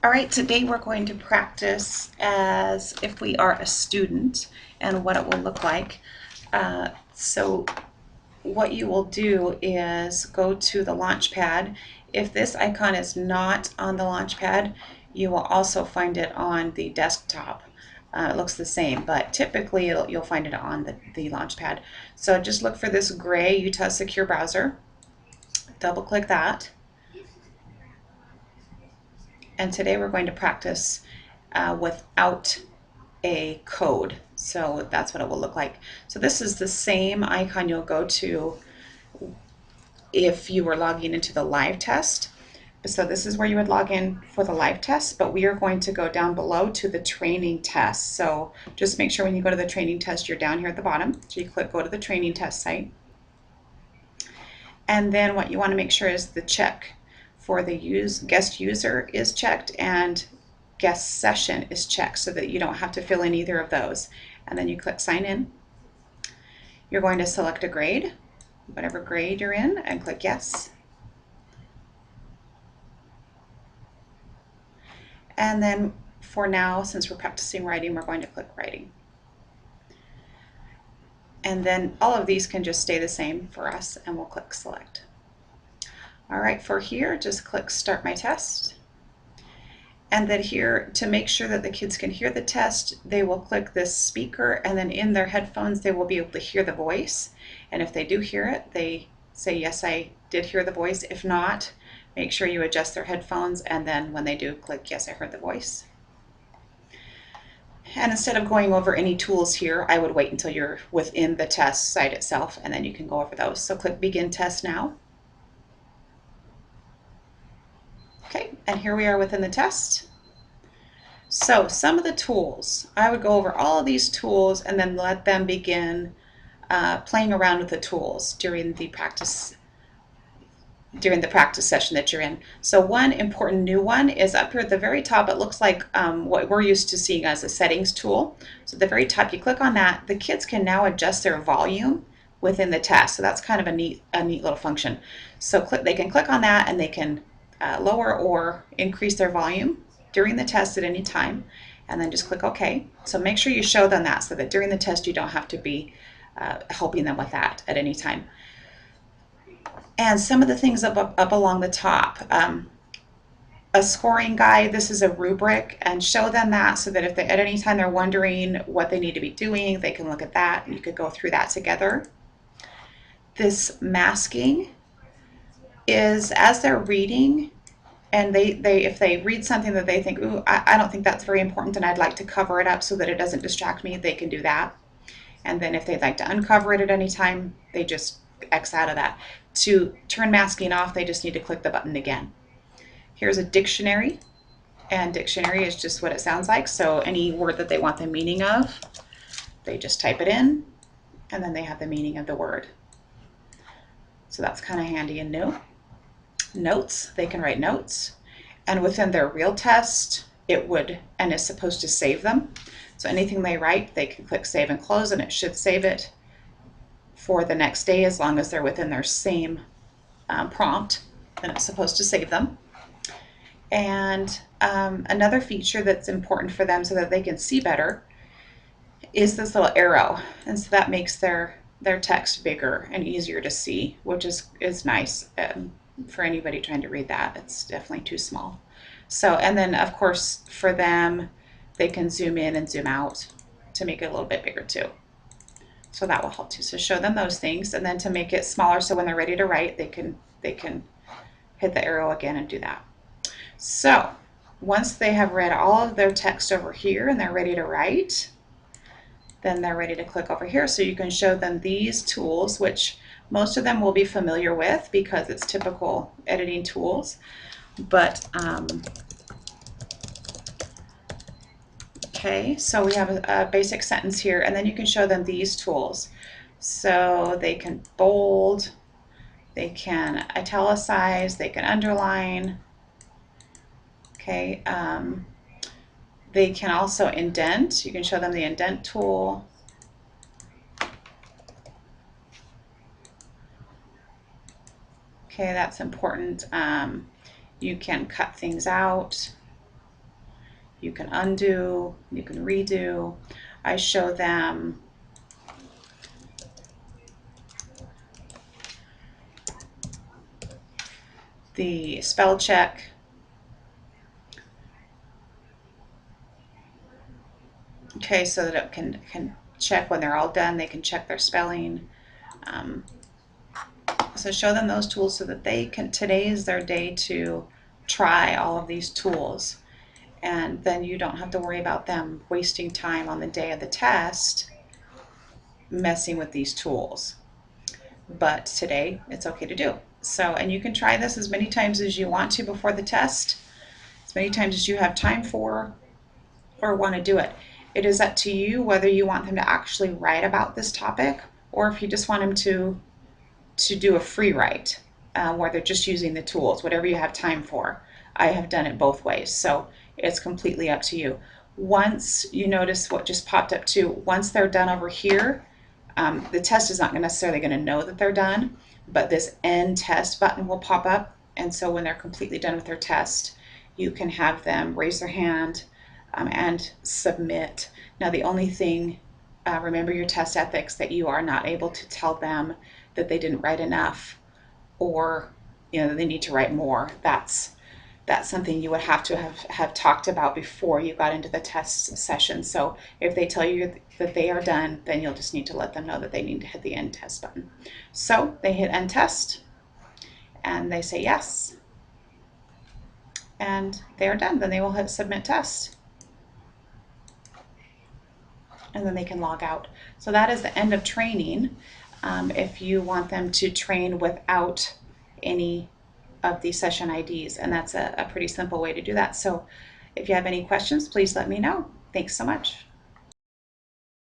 All right, today we're going to practice as if we are a student and what it will look like. So what you will do is go to the Launchpad. If this icon is not on the Launchpad, you will also find it on the desktop. It looks the same, but typically you'll find it on the Launchpad. So just look for this gray Utah Secure Browser. Double click that. And today we're going to practice without a code. So that's what it will look like. So this is the same icon you'll go to if you were logging into the live test. So this is where you would log in for the live test, but we are going to go down below to the training test. So just make sure when you go to the training test, you're down here at the bottom. So you click go to the training test site. And then what you want to make sure is the check for the guest user is checked and guest session is checked so that you don't have to fill in either of those. And then you click sign in. You're going to select a grade, whatever grade you're in, and click yes. And then for now, since we're practicing writing, we're going to click writing. And then all of these can just stay the same for us, and we'll click select. All right, for here, just click start my test. And then here, to make sure that the kids can hear the test, they will click this speaker, and then in their headphones, they will be able to hear the voice. And if they do hear it, they say, yes, I did hear the voice. If not, make sure you adjust their headphones, and then when they do, click, yes, I heard the voice. And instead of going over any tools here, I would wait until you're within the test site itself, and then you can go over those. So click begin test now. Okay, and here we are within the test. So some of the tools, I would go over all of these tools and then let them begin playing around with the tools during the practice session that you're in. So one important new one is up here at the very top. It looks like what we're used to seeing as a settings tool. So at the very top, you click on that. The kids can now adjust their volume within the test. So that's kind of a neat little function. So they can click on that and they can lower or increase their volume during the test at any time, and then just click OK. So make sure you show them that so that during the test you don't have to be helping them with that at any time. And some of the things up along the top, a scoring guide, this is a rubric, and show them that so that if at any time they're wondering what they need to be doing, they can look at that and you could go through that together. This masking is as they're reading, and if they read something that they think, ooh, I don't think that's very important and I'd like to cover it up so that it doesn't distract me, they can do that. And then if they'd like to uncover it at any time, they just X out of that. To turn masking off, they just need to click the button again. Here's a dictionary, and dictionary is just what it sounds like. So any word that they want the meaning of, they just type it in, and then they have the meaning of the word. So that's kind of handy and new. Notes, they can write notes, and within their real test it would and is supposed to save them. So anything they write, they can click save and close, and it should save it for the next day as long as they're within their same prompt, then it's supposed to save them. And another feature that's important for them so that they can see better is this little arrow, and so that makes their text bigger and easier to see, which is nice. For anybody trying to read that, it's definitely too small. So, and then of course for them, they can zoom in and zoom out to make it a little bit bigger too. So that will help too. So show them those things, and then to make it smaller so when they're ready to write, they can hit the arrow again and do that. So once they have read all of their text over here and they're ready to write, then they're ready to click over here. So you can show them these tools, which most of them will be familiar with because it's typical editing tools. But okay, so we have a basic sentence here, and then you can show them these tools. So they can bold, they can italicize, they can underline. Okay, they can also indent. You can show them the indent tool. Okay, that's important. You can cut things out. You can undo, you can redo. I show them the spell check. Okay, so that it can check when they're all done, they can check their spelling. Um, so show them those tools so that they can, today is their day to try all of these tools. And then you don't have to worry about them wasting time on the day of the test messing with these tools. But today it's okay to do. So, and you can try this as many times as you want to before the test, as many times as you have time for or want to do it. It is up to you whether you want them to actually write about this topic or if you just want them to do a free write where they're just using the tools, whatever you have time for. I have done it both ways, so it's completely up to you. Once you notice what just popped up too, once they're done over here, the test is not necessarily going to know that they're done, but this end test button will pop up. And so when they're completely done with their test, you can have them raise their hand and submit. Now, the only thing, remember your test ethics, that you are not able to tell them that they didn't write enough or they need to write more. That's something you would have to have talked about before you got into the test session. So if they tell you that they are done, then you'll just need to let them know that they need to hit the end test button. So they hit end test and they say yes, and they are done. Then they will hit submit test, and then they can log out. So that is the end of training. If you want them to train without any of the session IDs, and that's a pretty simple way to do that. So if you have any questions, please let me know. Thanks so much.